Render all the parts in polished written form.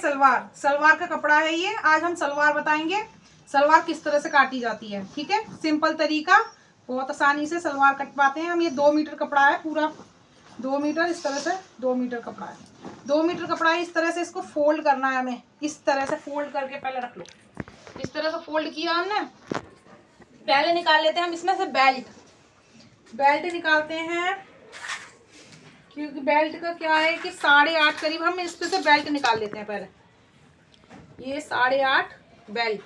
सलवार, सलवार का कपड़ा है ये। आज हम सलवार बताएंगे, सलवार किस तरह से काटी जाती है। ठीक है, सिंपल तरीका, बहुत आसानी से सलवार कट पाते हैं हम। ये 2 मीटर कपड़ा है, पूरा 2 मीटर, इस तरह से 2 मीटर कपड़ा है। 2 मीटर कपड़ा है, इस तरह से इसको फोल्ड करना है हमें। इस तरह से फोल्ड करके पहले रख लो। इस तरह से फोल्ड किया हमने। पहले निकाल लेते हैं हम इसमें से बेल्ट। बेल्ट निकालते हैं, क्योंकि बेल्ट का क्या है कि 8.5 करीब हम इसमें से बेल्ट निकाल लेते हैं पहले। ये 8.5 बेल्ट,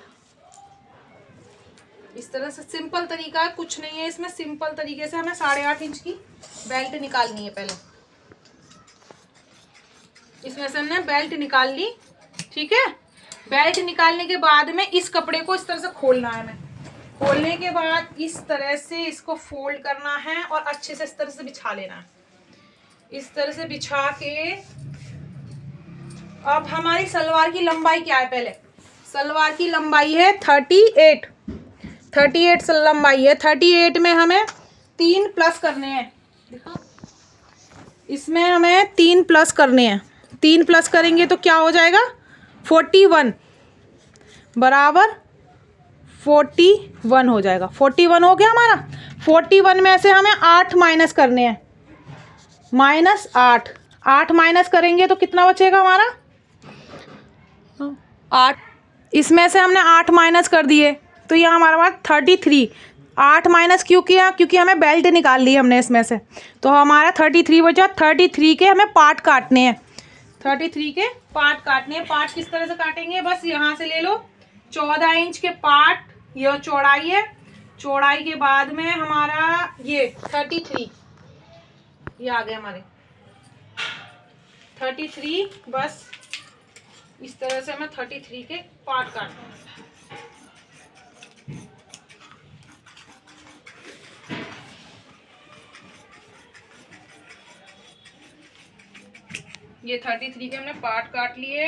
इस तरह से सिंपल तरीका है, कुछ नहीं है इसमें। सिंपल तरीके से हमें 8.5 इंच की बेल्ट निकालनी है पहले। इसमें से हमने बेल्ट निकाल ली। ठीक है, बेल्ट निकालने के बाद में इस कपड़े को इस तरह से खोलना है हमें। खोलने के बाद इस तरह से इसको फोल्ड करना है और अच्छे से इस तरह से बिछा लेना है। इस तरह से बिछा के अब हमारी सलवार की लंबाई क्या है, पहले सलवार की लंबाई है 38 लंबाई है। 38 में हमें 3 प्लस करने हैं। इसमें हमें 3 प्लस करने हैं। 3 प्लस करेंगे तो क्या हो जाएगा, 41 बराबर 41 हो जाएगा। 41 हो गया हमारा। 41 में से हमें 8 माइनस करने हैं, -8। 8 माइनस करेंगे तो कितना बचेगा हमारा, 8। इसमें से हमने 8 माइनस कर दिए तो यह हमारा पास 33। 8 माइनस क्यों किया, क्योंकि हमें बेल्ट निकाल ली हमने इसमें से, तो हमारा 33 बचा। 33 के हमें पार्ट काटने हैं। 33 के पार्ट काटने हैं। पार्ट किस तरह से काटेंगे, बस यहाँ से ले लो 14 इंच के पार्ट, यह चौड़ाई है। चौड़ाई के बाद में हमारा ये 33, ये आ गए हमारे 33। बस इस तरह से हमें 33 के पार्ट काटने हैं। ये 33 के हमने पार्ट काट लिए।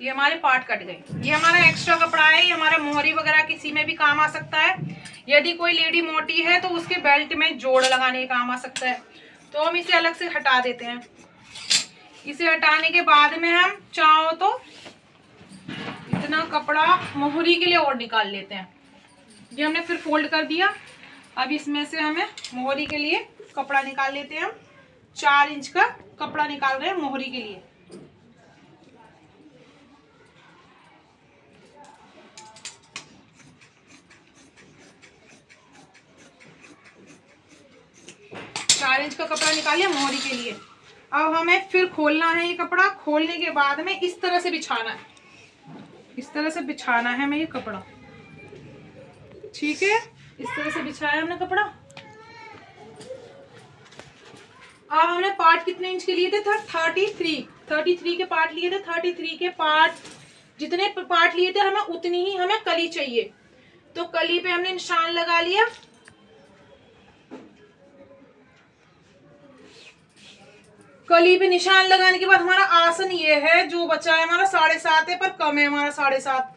ये हमारे पार्ट कट गए। ये हमारा एक्स्ट्रा कपड़ा है, ये हमारा मोहरी वगैरह किसी में भी काम आ सकता है। यदि कोई लेडी मोटी है तो उसके बेल्ट में जोड़ लगाने के काम आ सकता है। तो हम इसे अलग से हटा देते हैं। इसे हटाने के बाद में हम चाहो तो इतना कपड़ा मोहरी के लिए और निकाल लेते हैं। ये हमने फिर फोल्ड कर दिया। अब इसमें से हमें मोहरी के लिए कपड़ा निकाल लेते हैं। हम 4 इंच का कपड़ा निकाल रहे हैं मोहरी के लिए। इंच का कपड़ा निकालिए मोहरी के लिए। अब हमें फिर खोलना है ये कपड़ा। खोलने के बाद में इस तरह से बिछाना है, इस तरह से बिछाना है हमें ये कपड़ा। ठीक है, इस तरह से बिछाया हमने कपड़ा। अब हमने पार्ट कितने इंच के लिए थे, 33 के पार्ट लिए थे। 33 के पार्ट, जितने पार्ट लिए थे हमें उतनी ही हमें कली चाहिए। तो कली पे हमने निशान लगा लिया। कली पे निशान लगाने के बाद हमारा आसन ये है, जो बचा है हमारा 7.5 है, पर कम है हमारा 7.5।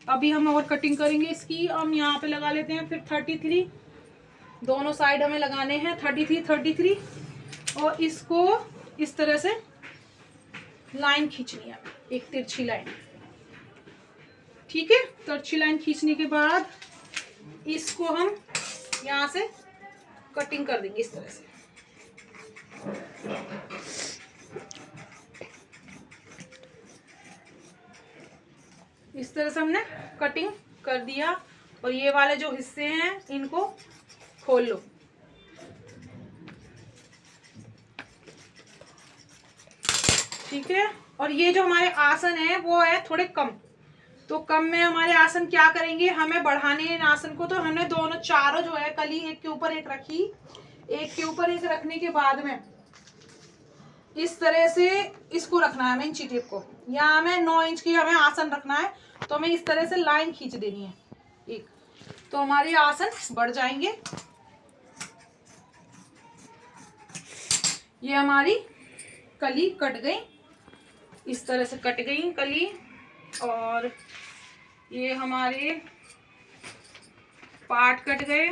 अभी हम और कटिंग करेंगे इसकी। हम यहाँ पे लगा लेते हैं फिर 33, दोनों साइड हमें लगाने हैं 33। और इसको इस तरह से लाइन खींचनी है, एक तिरछी लाइन। ठीक है, तिरछी लाइन खींचने के बाद इसको हम यहाँ से कटिंग कर देंगे इस तरह से। इस तरह से हमने कटिंग कर दिया। और ये वाले जो हिस्से हैं इनको खोल लो। ठीक है, और ये जो हमारे आसन है वो है थोड़े कम। तो कम में हमारे आसन क्या करेंगे, हमें बढ़ाने इन आसन को। तो हमने दोनों चारों जो है कली एक के ऊपर एक रखी, एक के ऊपर एक रखने के बाद में इस तरह से इसको रखना है हमें, इंची टेप को। यहाँ हमें 9 इंच की हमें आसन रखना है। तो हमें इस तरह से लाइन खींच देनी है एक, तो हमारे आसन बढ़ जाएंगे। ये हमारी कली कट गई, इस तरह से कट गई कली। और ये हमारे पार्ट कट गए।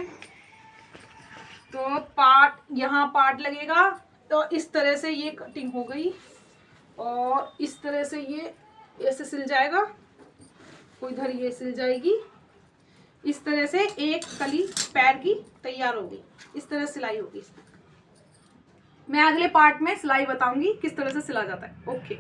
तो पार्ट, यहाँ पार्ट लगेगा, तो इस तरह से ये कटिंग हो गई और इस तरह से ये ऐसे सिल जाएगा, कोई इधर ये सिल जाएगी। इस तरह से एक कली पैर की तैयार होगी, इस तरह सिलाई होगी। मैं अगले पार्ट में सिलाई बताऊंगी किस तरह से सिला जाता है। ओके।